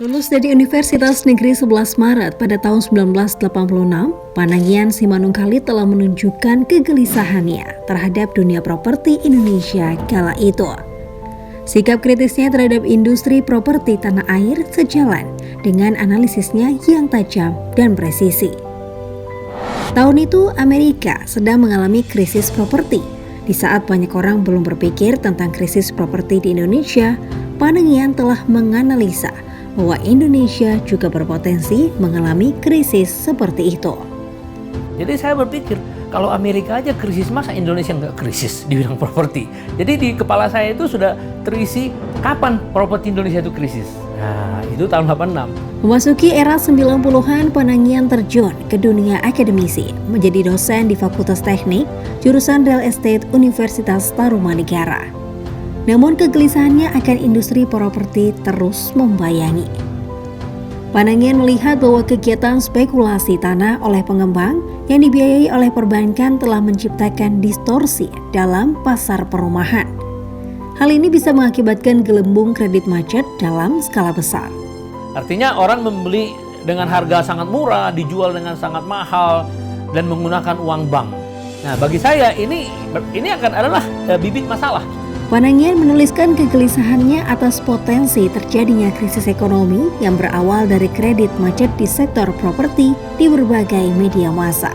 Lulus dari Universitas Negeri 11 Maret pada tahun 1986, Panangian Simanungkalit telah menunjukkan kegelisahannya terhadap dunia properti Indonesia kala itu. Sikap kritisnya terhadap industri properti tanah air sejalan dengan analisisnya yang tajam dan presisi. Tahun itu Amerika sedang mengalami krisis properti. Di saat banyak orang belum berpikir tentang krisis properti di Indonesia, Panangian telah menganalisa bahwa Indonesia juga berpotensi mengalami krisis seperti itu. Jadi saya berpikir, kalau Amerika aja krisis, masa Indonesia nggak krisis di bidang properti? Jadi di kepala saya itu sudah terisi, kapan properti Indonesia itu krisis? Nah, itu tahun 86. Memasuki era 90-an, Panangian terjun ke dunia akademisi, menjadi dosen di Fakultas Teknik, jurusan Real Estate Universitas Tarumanegara. Namun kegelisahannya akan industri properti terus membayangi. Panangian melihat bahwa kegiatan spekulasi tanah oleh pengembang yang dibiayai oleh perbankan telah menciptakan distorsi dalam pasar perumahan. Hal ini bisa mengakibatkan gelembung kredit macet dalam skala besar. Artinya orang membeli dengan harga sangat murah, dijual dengan sangat mahal, dan menggunakan uang bank. Nah, bagi saya ini akan adalah bibit masalah. Panangian menuliskan kegelisahannya atas potensi terjadinya krisis ekonomi yang berawal dari kredit macet di sektor properti di berbagai media massa.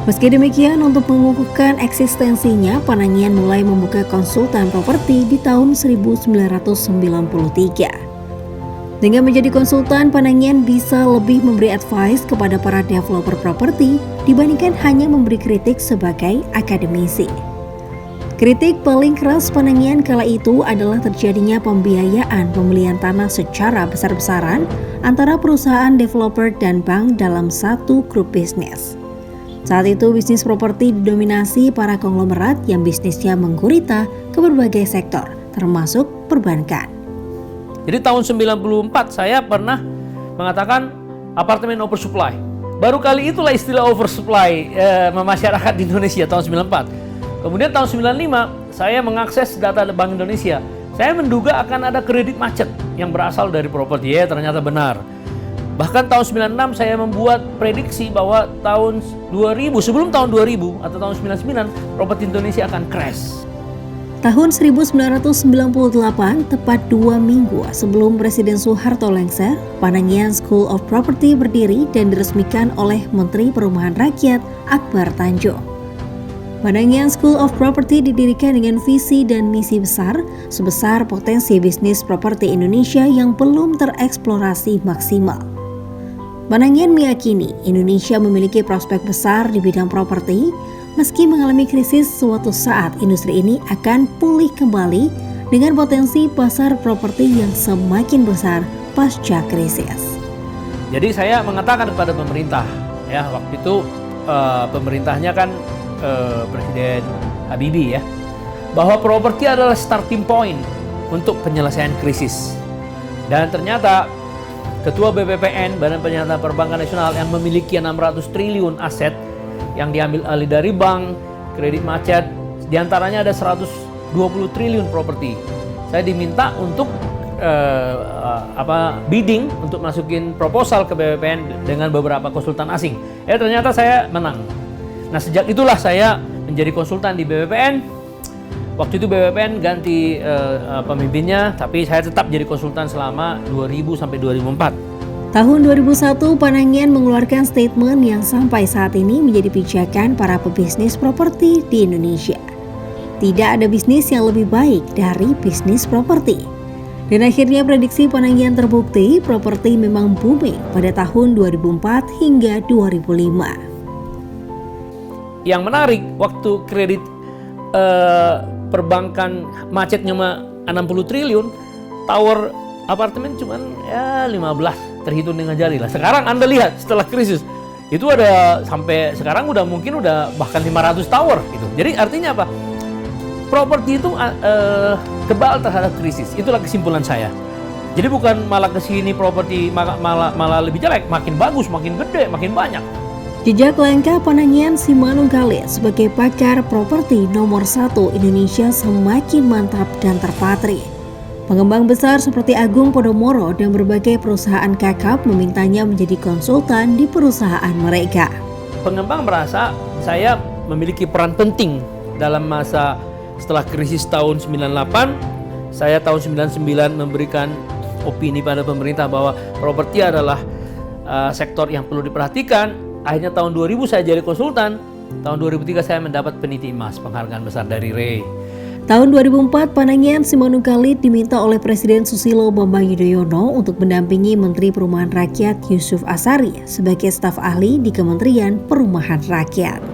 Meski demikian, untuk mengukuhkan eksistensinya, Panangian mulai membuka konsultan properti di tahun 1993. Dengan menjadi konsultan, Panangian bisa lebih memberi advice kepada para developer properti dibandingkan hanya memberi kritik sebagai akademisi. Kritik paling keras Panangian kala itu adalah terjadinya pembiayaan pembelian tanah secara besar-besaran antara perusahaan developer dan bank dalam satu grup bisnis. Saat itu bisnis properti didominasi para konglomerat yang bisnisnya menggurita ke berbagai sektor, termasuk perbankan. Jadi tahun 94 saya pernah mengatakan apartemen oversupply. Baru kali itulah istilah oversupply masyarakat di Indonesia tahun 94. Kemudian tahun 95 saya mengakses data Bank Indonesia. Saya menduga akan ada kredit macet yang berasal dari properti. Ya, ternyata benar. Bahkan tahun 96 saya membuat prediksi bahwa tahun 2000, sebelum tahun 2000 atau tahun 99, properti Indonesia akan crash. Tahun 1998, tepat 2 minggu sebelum Presiden Soeharto lengser, Panangian School of Property berdiri dan diresmikan oleh Menteri Perumahan Rakyat Akbar Tanjung. Panangian School of Property didirikan dengan visi dan misi besar sebesar potensi bisnis properti Indonesia yang belum tereksplorasi maksimal. Panangian meyakini Indonesia memiliki prospek besar di bidang properti. Meski mengalami krisis, suatu saat industri ini akan pulih kembali dengan potensi pasar properti yang semakin besar pasca krisis. Jadi saya mengatakan kepada pemerintah, ya waktu itu pemerintahnya kan Presiden Habibie ya, bahwa properti adalah starting point untuk penyelesaian krisis. Dan ternyata Ketua BPPN, Badan Penyihatan Perbankan Nasional, yang memiliki 600 triliun aset yang diambil alih dari bank, kredit macet, diantaranya ada 120 triliun properti. Saya diminta untuk bidding untuk masukin proposal ke BPPN dengan beberapa konsultan asing. Ternyata saya menang. Nah, sejak itulah saya menjadi konsultan di BPPN. Waktu itu BPPN ganti pemimpinnya, tapi saya tetap jadi konsultan selama 2000 sampai 2004. Tahun 2001, Panangian mengeluarkan statement yang sampai saat ini menjadi pijakan para pebisnis properti di Indonesia. Tidak ada bisnis yang lebih baik dari bisnis properti. Dan akhirnya prediksi Panangian terbukti, properti memang booming pada tahun 2004 hingga 2005. Yang menarik, waktu kredit perbankan macetnya 60 triliun, tower apartemen cuma 15, terhitung dengan jari lah. Sekarang Anda lihat setelah krisis, itu ada sampai sekarang mungkin bahkan 500 tower gitu. Jadi artinya apa? Properti itu kebal terhadap krisis. Itulah kesimpulan saya. Jadi bukan malah kesini properti malah lebih jelek, makin bagus, makin gede, makin banyak. Jejak langkah Panangian Simanungkalit sebagai pakar properti nomor 1 Indonesia semakin mantap dan terpatri. Pengembang besar seperti Agung Podomoro dan berbagai perusahaan kakap memintanya menjadi konsultan di perusahaan mereka. Pengembang merasa saya memiliki peran penting dalam masa setelah krisis tahun 98. Saya tahun 99 memberikan opini pada pemerintah bahwa properti adalah sektor yang perlu diperhatikan. Akhirnya tahun 2000 saya jadi konsultan. Tahun 2003 saya mendapat peniti emas, penghargaan besar dari REI. Tahun 2004, Panangian Simanung Kalit diminta oleh Presiden Susilo Bambang Yudhoyono untuk mendampingi Menteri Perumahan Rakyat Yusuf Asari sebagai staf ahli di Kementerian Perumahan Rakyat.